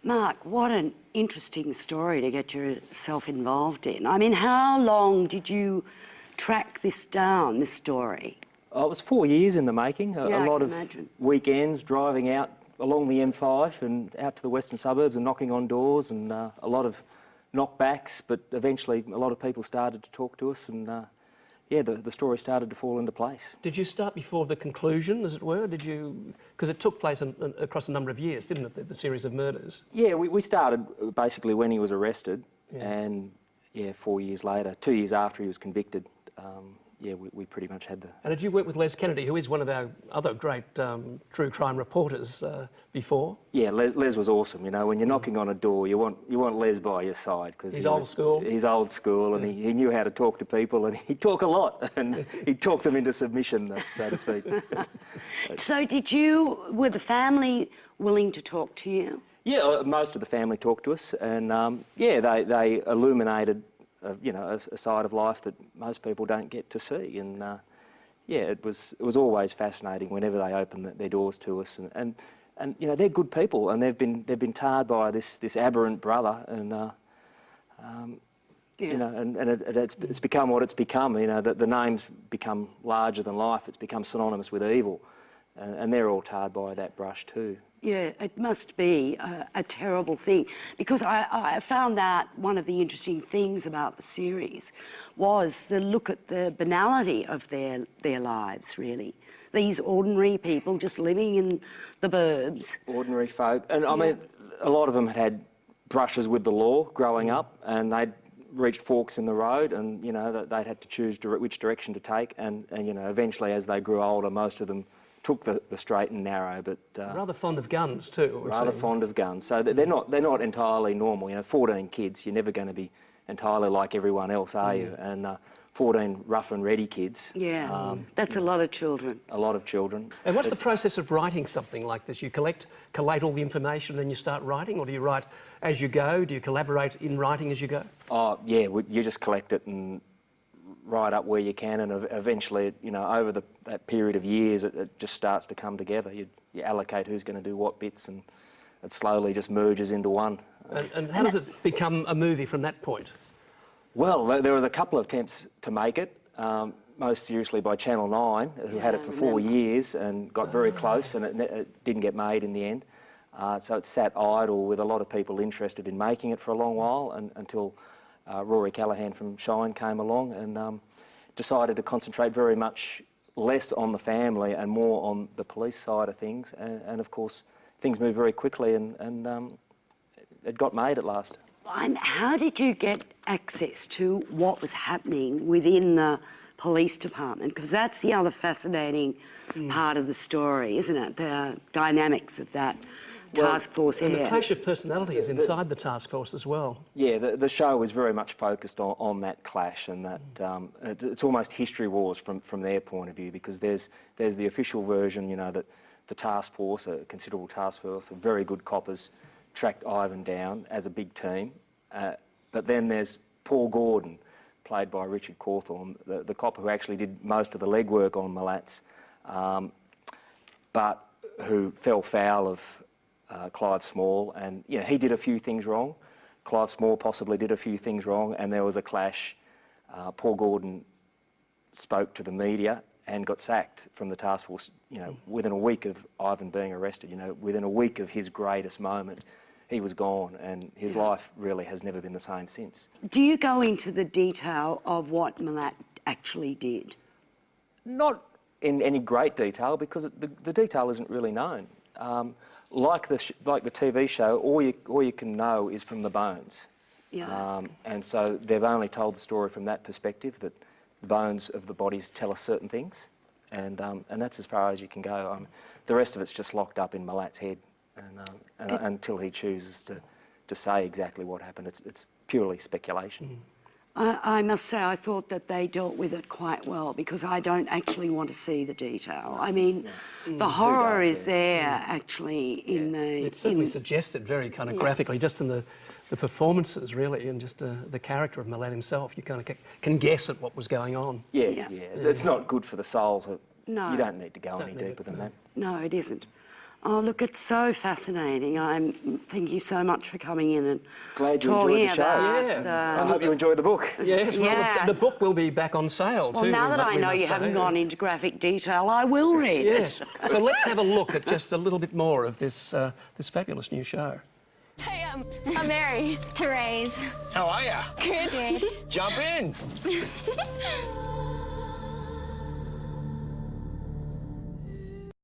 Mark, what an interesting story to get yourself involved in. I mean, how long did you track this down, this story? Oh, it was 4 years in the making. A lot of weekends driving out along the M5 and out to the western suburbs and knocking on doors, and a lot of knockbacks, but eventually a lot of people started to talk to us, and yeah, the story started to fall into place. Did you start before the conclusion, as it were? Did you, because it took place across a number of years, didn't it, the series of murders? Yeah, we started basically when he was arrested, and yeah, 4 years later, 2 years after he was convicted, yeah, we pretty much had the... And did you work with Les Kennedy, who is one of our other great true crime reporters, before? Yeah, Les was awesome. You know, when you're knocking on a door, you want Les by your side, because he's old school. He's old school, and he knew how to talk to people, and he'd talk a lot, and he'd talk them into submission, so to speak. So were the family willing to talk to you? Yeah, most of the family talked to us, and yeah, they illuminated you know, a side of life that most people don't get to see, and yeah, it was always fascinating whenever they opened their doors to us, and you know, they're good people, and they've been tarred by this aberrant brother, and you know, and it's become what it's become. You know, the name's become larger than life. It's become synonymous with evil, and they're all tarred by that brush too. Yeah, it must be a terrible thing, because I found that one of the interesting things about the series was the look at the banality of their lives, really. These ordinary people just living in the burbs. Ordinary folk. And I mean, a lot of them had brushes with the law growing up, and they'd reached forks in the road, and, you know, they'd had to choose which direction to take, and you know, eventually as they grew older, most of them took the straight and narrow, but... rather fond of guns too, rather fond of guns. So they're not entirely normal. You know, 14 kids, you're never going to be entirely like everyone else, are you? And 14 rough and ready kids. Yeah, that's a lot of children. A lot of children. And what's the process of writing something like this? You collate all the information and then you start writing, or do you write as you go? Do you collaborate in writing as you go? Oh, yeah, you just collect it and write up where you can, and eventually, you know, over that period of years, it just starts to come together. You allocate who's going to do what bits, and it slowly just merges into one. And how does it become a movie from that point? Well, there was a couple of attempts to make it, most seriously by Channel 9, who had it for 4 years and got very close, and it didn't get made in the end. So it sat idle with a lot of people interested in making it for a long while, until Rory Callaghan from Shine came along and decided to concentrate very much less on the family and more on the police side of things. And of course, things moved very quickly, and it got made at last. And how did you get access to what was happening within the police department? Because that's the other fascinating part of the story, isn't it? The dynamics of that task force and the clash of personalities inside the task force as well. Yeah, the show was very much focused on that clash, and that it's almost history wars from their point of view, because there's the official version, you know, that the task force, a considerable task force of very good coppers, tracked Ivan down as a big team, but then there's Paul Gordon, played by Richard Cawthorne, the cop who actually did most of the legwork on Milat's, but who fell foul of Clive Small, and you know, he did a few things wrong. Clive Small possibly did a few things wrong, and there was a clash. Paul Gordon spoke to the media and got sacked from the task force, you know, within a week of Ivan being arrested. You know, within a week of his greatest moment, he was gone, and his life really has never been the same since. Do you go into the detail of what Milat actually did? Not in any great detail, because the detail isn't really known. Like the TV show, all you can know is from the bones. Yeah. And so they've only told the story from that perspective, that the bones of the bodies tell us certain things, and that's as far as you can go. The rest of it's just locked up in Milat's head, and until he chooses to say exactly what happened, it's purely speculation. I must say, I thought that they dealt with it quite well, because I don't actually want to see the detail. I mean, the horror is there, actually, in the... It's certainly suggested very kind of graphically, just in the performances, really, and just the character of Milat himself. You kind of can guess at what was going on. It's not good for the soul. You don't need to go any deeper than that. No, it isn't. Oh, look, it's so fascinating. Thank you so much for coming in and Glad you talking enjoyed the show. about. I hope you enjoyed the book. Yes, well, Yeah. the book will be back on sale too. Well, now that I know you haven't gone into graphic detail, I will read Yes. it. So let's have a look at just a little bit more of this this fabulous new show. Hey, I'm Mary. Therese. How are ya? Good. Jump in.